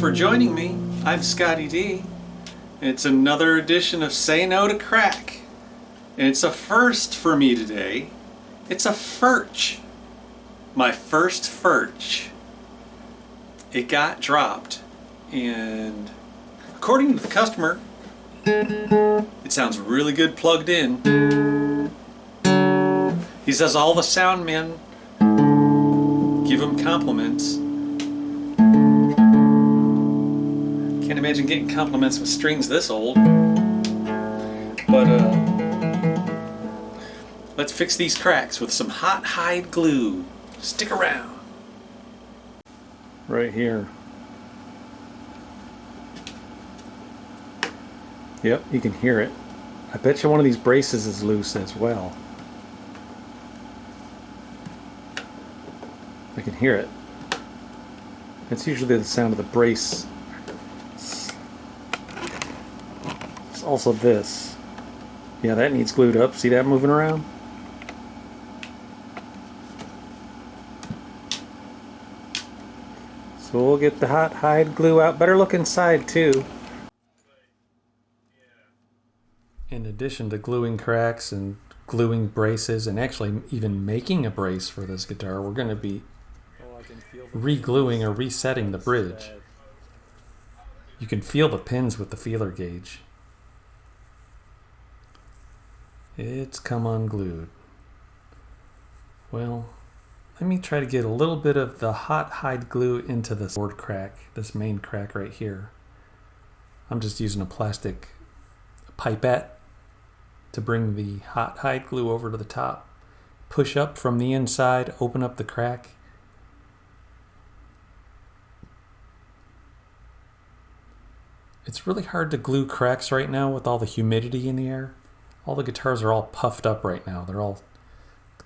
for joining me. I'm Scotty D. It's another edition of Say No to Crack. And it's a first for me today. It's a Furch. My first Furch. It got dropped, and according to the customer, it sounds really good plugged in. He says all the sound men give him compliments. Can't imagine getting compliments with strings this old. But let's fix these cracks with some hot hide glue. Stick around. Right here. Yep, you can hear it. I bet you one of these braces is loose as well. I can hear it. It's usually the sound of the brace. It's also this. Yeah, that needs glued up. See that moving around? So we'll get the hot hide glue out. Better look inside too. In addition to gluing cracks and gluing braces and actually even making a brace for this guitar, we're going to be re-gluing or resetting the bridge. You can feel the pins with the feeler gauge. It's come unglued. Well, let me try to get a little bit of the hot hide glue into this board crack, this main crack right here. I'm just using a plastic pipette to bring the hot hide glue over to the top. Push up from the inside, open up the crack. It's really hard to glue cracks right now with all the humidity in the air. All the guitars are all puffed up right now.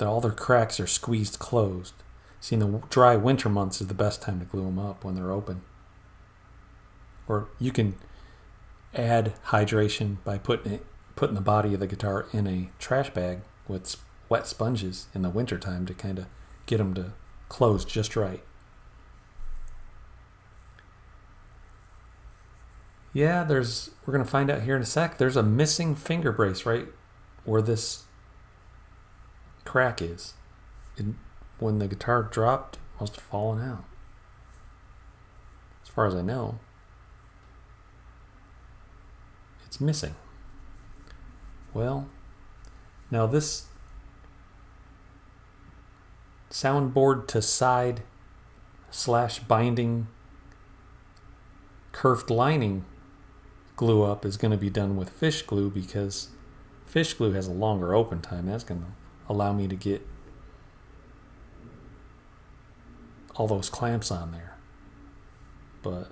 All their cracks are squeezed closed. See, in the dry winter months is the best time to glue them up when they're open. Or you can add hydration by putting the body of the guitar in a trash bag with wet sponges in the wintertime to kind of get them to close just right. Yeah, we're going to find out here in a sec, there's a missing finger brace right where this crack is. When the guitar dropped, it must have fallen out. As far as I know, it's missing. Well, now this soundboard to side / binding curved lining glue up is going to be done with fish glue because fish glue has a longer open time. That's going to allow me to get all those clamps on there. But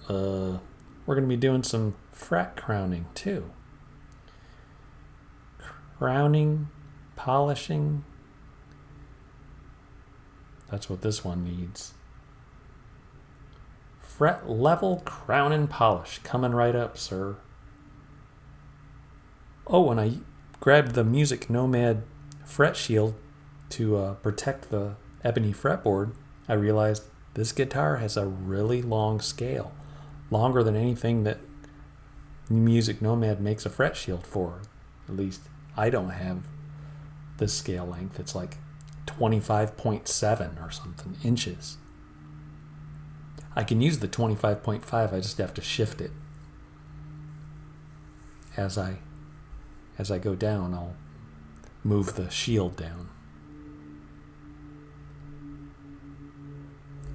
we're going to be doing some fret crowning too. Crowning, polishing. That's what this one needs. Fret level, crown, and polish. Coming right up, sir. Oh, and I grabbed the Music Nomad fret shield to protect the ebony fretboard. I realized this guitar has a really long scale. Longer than anything that Music Nomad makes a fret shield for. At least I don't have this scale length. It's like 25.7 or something inches. I can use the 25.5, I just have to shift it. As I go down, I'll move the shield down.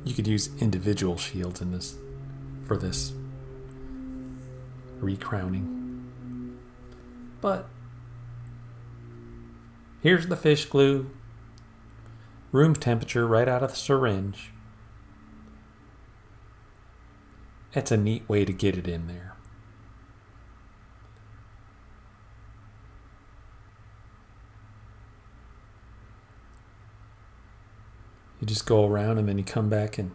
You could use individual shields in this for this recrowning. But here's the fish glue, room temperature right out of the syringe. It's a neat way to get it in there. You just go around and then you come back and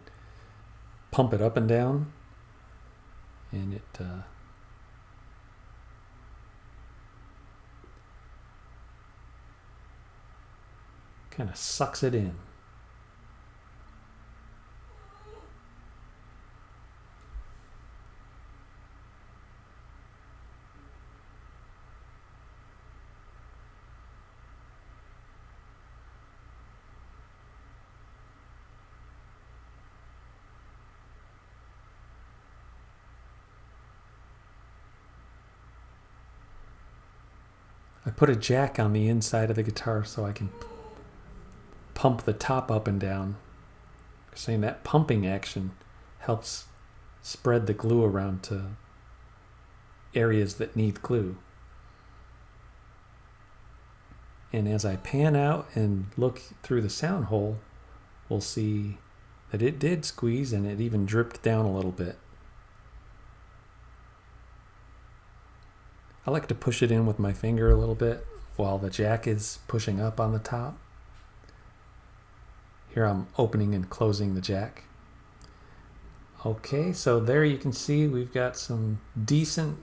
pump it up and down, and it kind of sucks it in. put a jack on the inside of the guitar so I can pump the top up and down. Saying that pumping action helps spread the glue around to areas that need glue. And as I pan out and look through the sound hole, we'll see that it did squeeze and it even dripped down a little bit. I like to push it in with my finger a little bit while the jack is pushing up on the top. Here I'm opening and closing the jack. Okay, so there you can see we've got some decent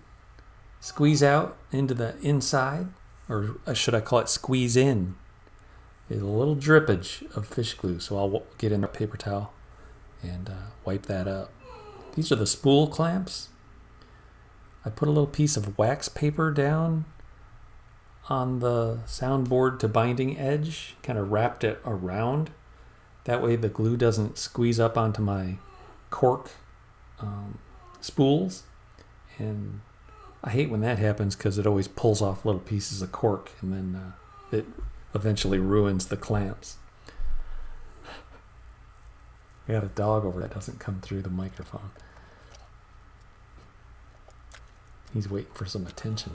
squeeze out into the inside, or should I call it squeeze in. There's a little drippage of fish glue, so I'll get in a paper towel and wipe that up. These are the spool clamps. I put a little piece of wax paper down on the soundboard to binding edge, kind of wrapped it around. That way the glue doesn't squeeze up onto my cork spools. And I hate when that happens because it always pulls off little pieces of cork and then it eventually ruins the clamps. I got a dog over that doesn't come through the microphone. He's waiting for some attention.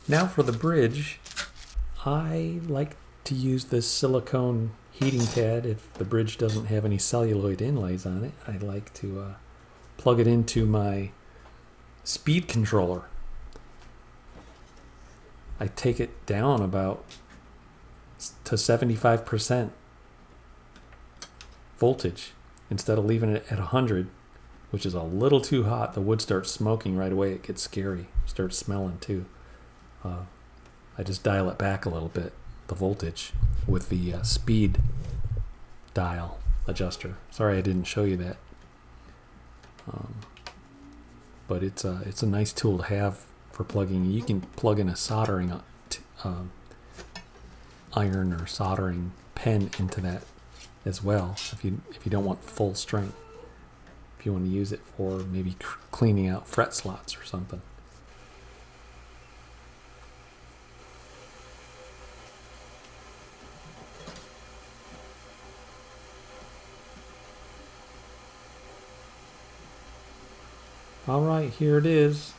Now for the bridge, I like to use this silicone heating pad. If the bridge doesn't have any celluloid inlays on it, I like to plug it into my speed controller. I take it down about to 75% voltage instead of leaving it at 100, which is a little too hot. The wood starts smoking right away. It gets scary. Starts smelling too. I just dial it back a little bit, the voltage, with the speed dial adjuster. Sorry I didn't show you that. But it's a nice tool to have for plugging. You can plug in a soldering iron or soldering pen into that as well if you don't want full strength. If you want to use it for maybe cleaning out fret slots or something. All right, here it is.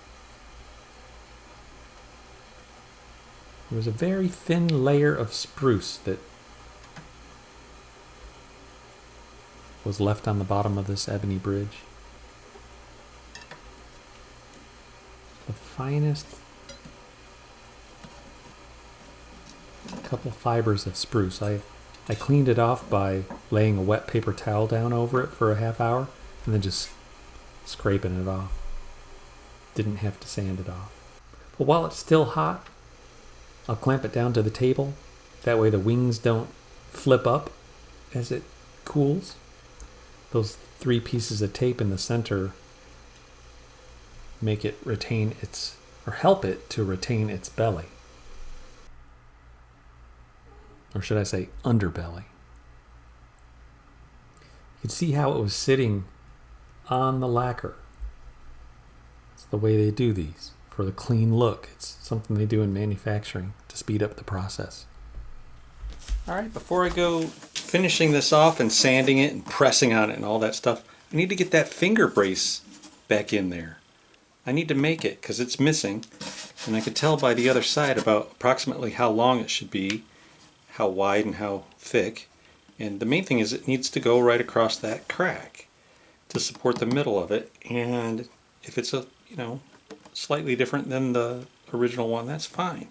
There was a very thin layer of spruce that was left on the bottom of this ebony bridge. The finest couple fibers of spruce. I cleaned it off by laying a wet paper towel down over it for a half hour and then just scraping it off. Didn't have to sand it off. But while it's still hot, I'll clamp it down to the table. That way the wings don't flip up as it cools. Those 3 pieces of tape in the center make it retain its, or help it to retain its belly. Or should I say underbelly. You can see how it was sitting on the lacquer. It's the way they do these for the clean look. It's something they do in manufacturing to speed up the process. All right, before I go finishing this off and sanding it and pressing on it and all that stuff, I need to get that finger brace back in there. I need to make it because it's missing, and I could tell by the other side about approximately how long it should be, how wide and how thick, and the main thing is it needs to go right across that crack to support the middle of it. And if it's a slightly different than the original one, that's fine.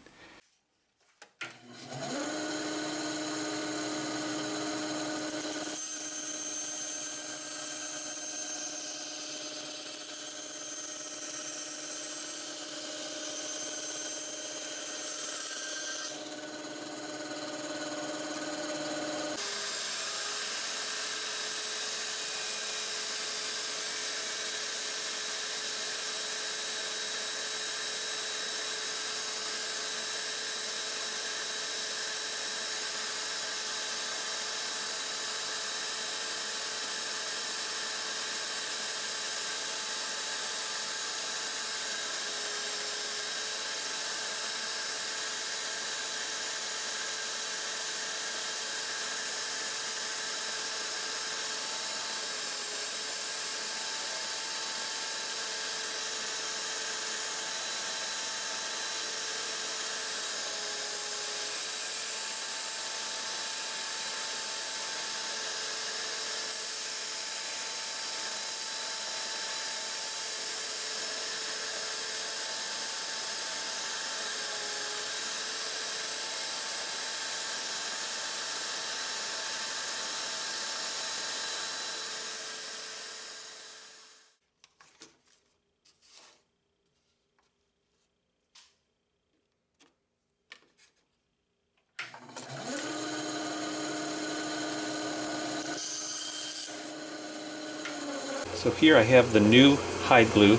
So here I have the new hide glue.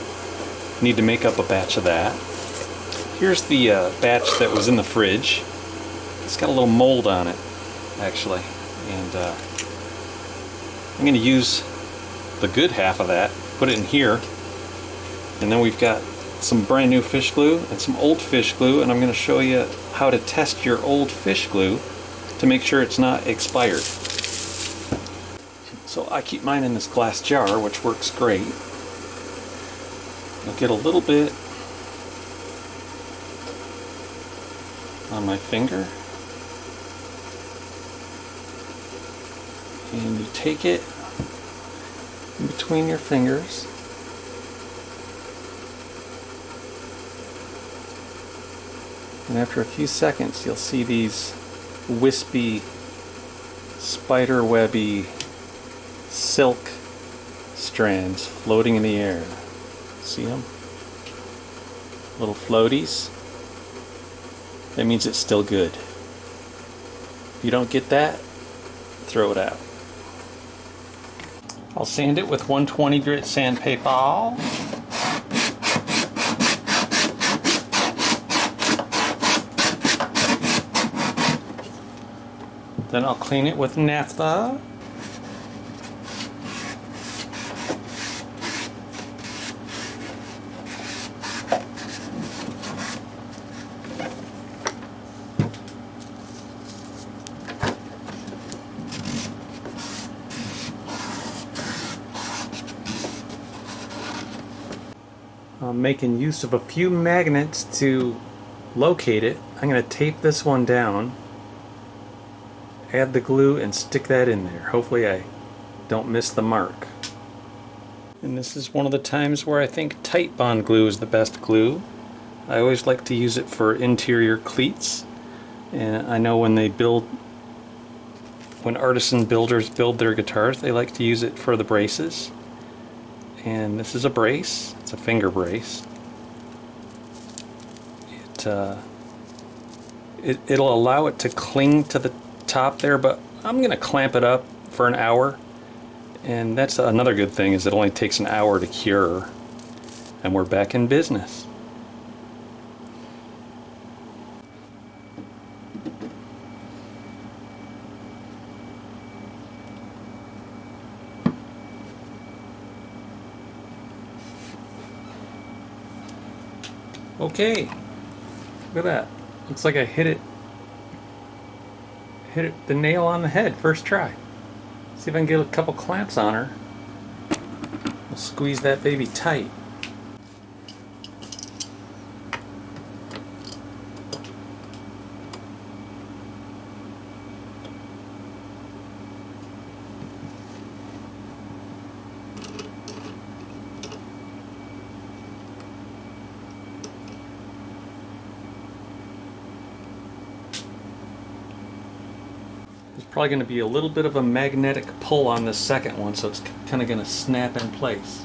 Need to make up a batch of that. Here's the batch that was in the fridge. It's got a little mold on it, actually. And I'm going to use the good half of that, put it in here. And then we've got some brand new fish glue and some old fish glue, and I'm going to show you how to test your old fish glue to make sure it's not expired. So I keep mine in this glass jar, which works great. I'll get a little bit on my finger, and you take it in between your fingers. And after a few seconds, you'll see these wispy, spider-webby silk strands floating in the air. See them? Little floaties. That means it's still good. If you don't get that, throw it out. I'll sand it with 120 grit sandpaper. Then I'll clean it with naphtha. I'm making use of a few magnets to locate it. I'm going to tape this one down, add the glue, and stick that in there. Hopefully I don't miss the mark. And this is one of the times where I think tight bond glue is the best glue. I always like to use it for interior cleats, and I know when artisan builders build their guitars, they like to use it for the braces. And this is a brace. It's a finger brace. It'll allow it to cling to the top there, but I'm gonna clamp it up for an hour, and that's another good thing, is it only takes an hour to cure, and we're back in business. Okay, look at that. Looks like I hit the nail on the head first try. See if I can get a couple clamps on her. We'll squeeze that baby tight. There's probably going to be a little bit of a magnetic pull on this second one, so it's kind of going to snap in place.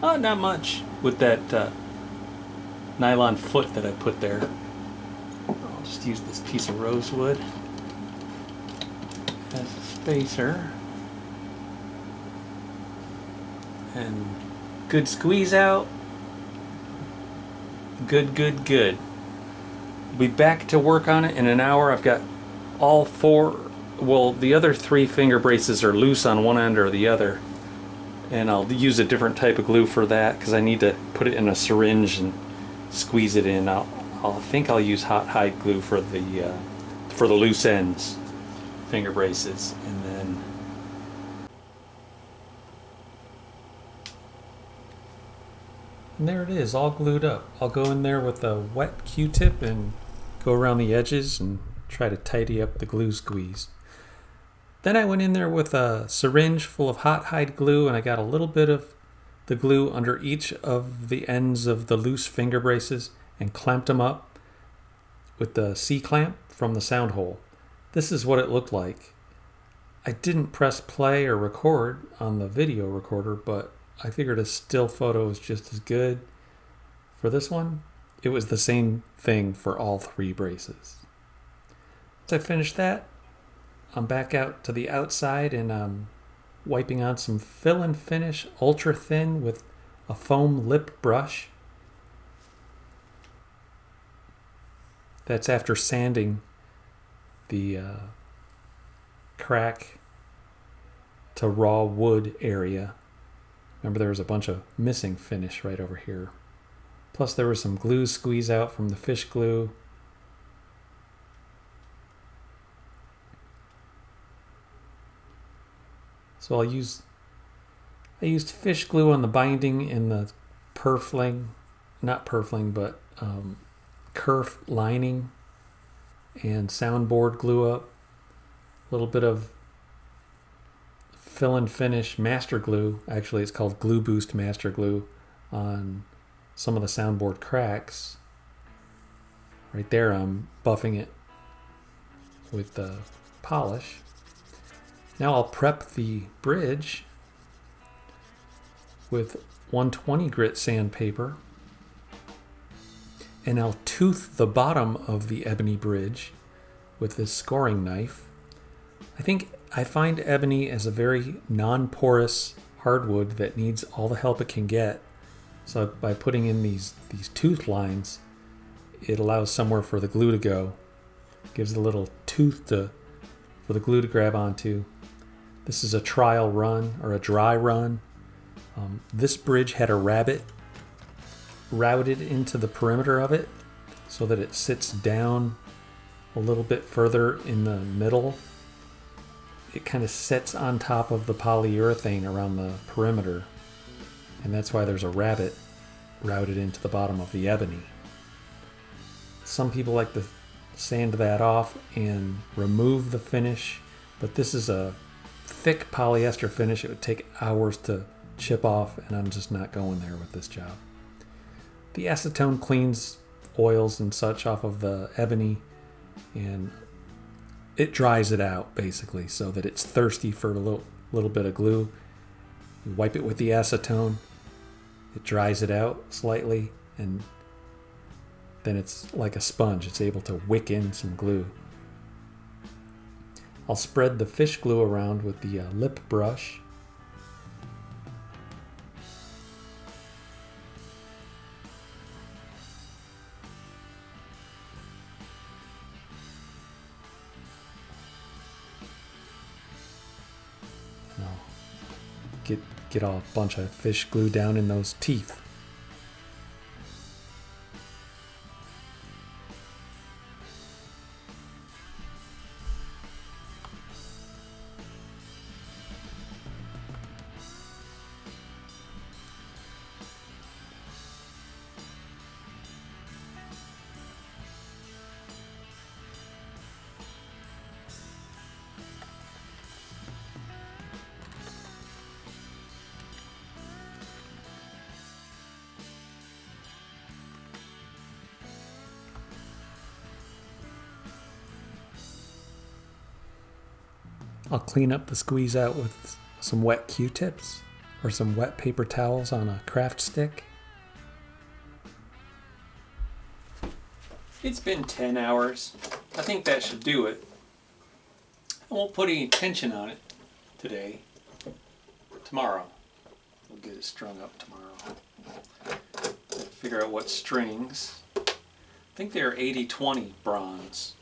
Not much with that nylon foot that I put there. I'll just use this piece of rosewood as a spacer. And good squeeze out. Good. We'll be back to work on it in an hour. I've got all four, well, the other three finger braces are loose on one end or the other, and I'll use a different type of glue for that because I need to put it in a syringe and squeeze it in. I think I'll use hot hide glue for the loose ends finger braces, and there it is, all glued up. I'll go in there with a wet Q-tip and go around the edges and try to tidy up the glue squeeze. Then I went in there with a syringe full of hot hide glue, and I got a little bit of the glue under each of the ends of the loose finger braces and clamped them up with the C-clamp from the sound hole. This is what it looked like. I didn't press play or record on the video recorder, but I figured a still photo is just as good. For this one, it was the same thing for all three braces. Once I finished that, I'm back out to the outside, and wiping on some fill and finish ultra thin with a foam lip brush. That's after sanding the crack to raw wood area. Remember, there was a bunch of missing finish right over here. Plus there was some glue squeeze out from the fish glue. So I used fish glue on the binding in the kerf lining, and soundboard glue up. A little bit of fill and finish master glue. Actually, it's called Glue Boost Master Glue on some of the soundboard cracks. Right there, I'm buffing it with the polish. Now I'll prep the bridge with 120 grit sandpaper, and I'll tooth the bottom of the ebony bridge with this scoring knife. I find ebony as a very non-porous hardwood that needs all the help it can get. So by putting in these tooth lines, it allows somewhere for the glue to go. Gives a little tooth for the glue to grab onto. This is a trial run, or a dry run. This bridge had a rabbet routed into the perimeter of it so that it sits down a little bit further in the middle. It kind of sits on top of the polyurethane around the perimeter, and that's why there's a rabbet routed into the bottom of the ebony. Some people like to sand that off and remove the finish, but this is a thick polyester finish. It would take hours to chip off, and I'm just not going there with this job. The acetone cleans oils and such off of the ebony, and it dries it out basically so that it's thirsty for a little bit of glue. You wipe it with the acetone, it dries it out slightly, and then it's like a sponge. It's able to wick in some glue. I'll spread the fish glue around with the lip brush. I'll get a bunch of fish glue down in those teeth. I'll clean up the squeeze out with some wet Q-tips or some wet paper towels on a craft stick. It's been 10 hours. I think that should do it. I won't put any tension on it today. Tomorrow. We'll get it strung up tomorrow. Figure out what strings. I think they're 80-20 bronze.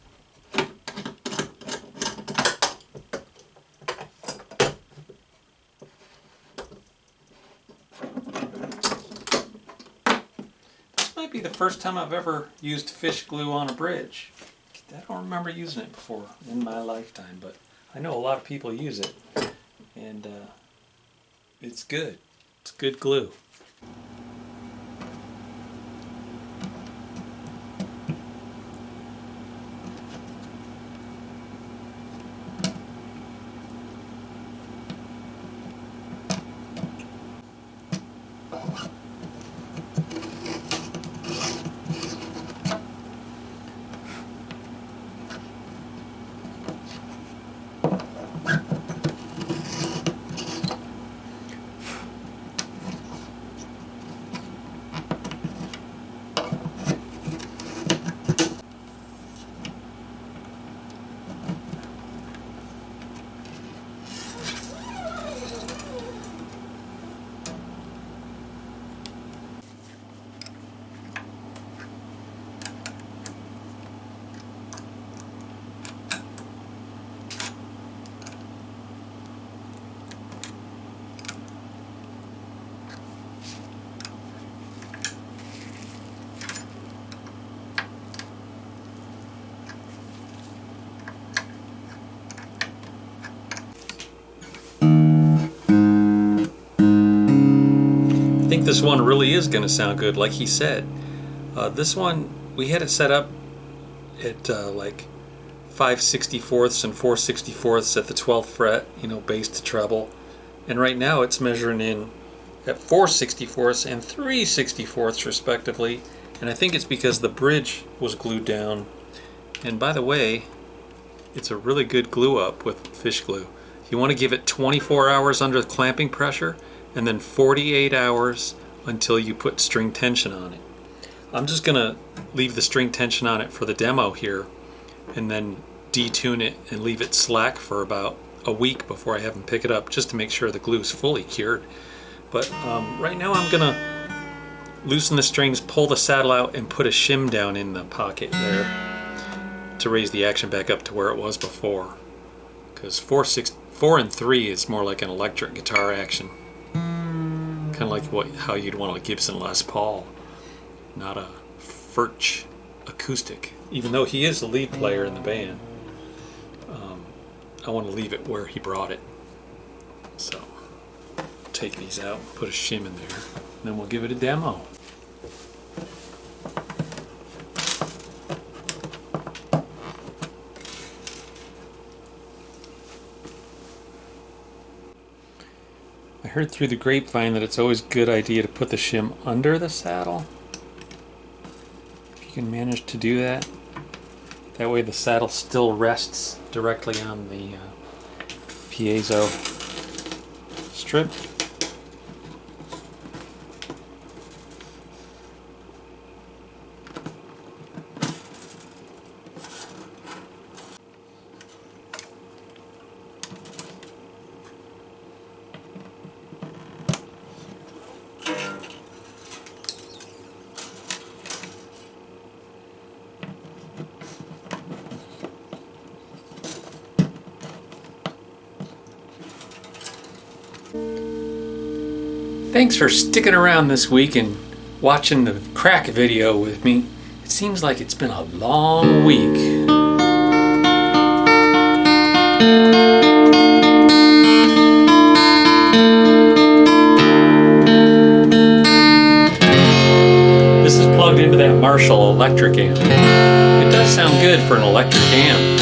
Might be the first time I've ever used fish glue on a bridge. I don't remember using it before in my lifetime, but I know a lot of people use it, and it's good. It's good glue. this one really is going to sound good, like he said. This one, we had it set up at like 5/64 and 4/64 at the 12th fret, bass to treble. And right now it's measuring in at 4/64 and 3/64 respectively. And I think it's because the bridge was glued down. And by the way, it's a really good glue up with fish glue. You want to give it 24 hours under clamping pressure and then 48 hours until you put string tension on it. I'm just going to leave the string tension on it for the demo here and then detune it and leave it slack for about a week before I have them pick it up, just to make sure the glue is fully cured. But right now I'm going to loosen the strings, pull the saddle out, and put a shim down in the pocket there to raise the action back up to where it was before. Because 4 and 3 is more like an electric guitar action. Kind of like how you'd want a Gibson Les Paul, not a Furch acoustic. Even though he is the lead player in the band, I want to leave it where he brought it. So take these out, put a shim in there, and then we'll give it a demo. I heard through the grapevine that it's always a good idea to put the shim under the saddle. If you can manage to do that, that way the saddle still rests directly on the piezo strip. Thanks for sticking around this week and watching the crack video with me. It seems like it's been a long week. This is plugged into that Marshall electric amp. It does sound good for an electric amp.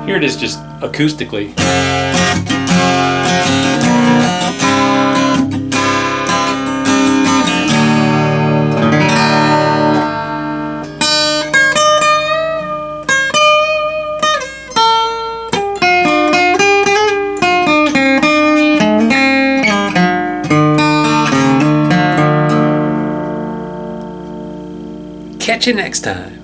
Here it is just acoustically. Catch you next time.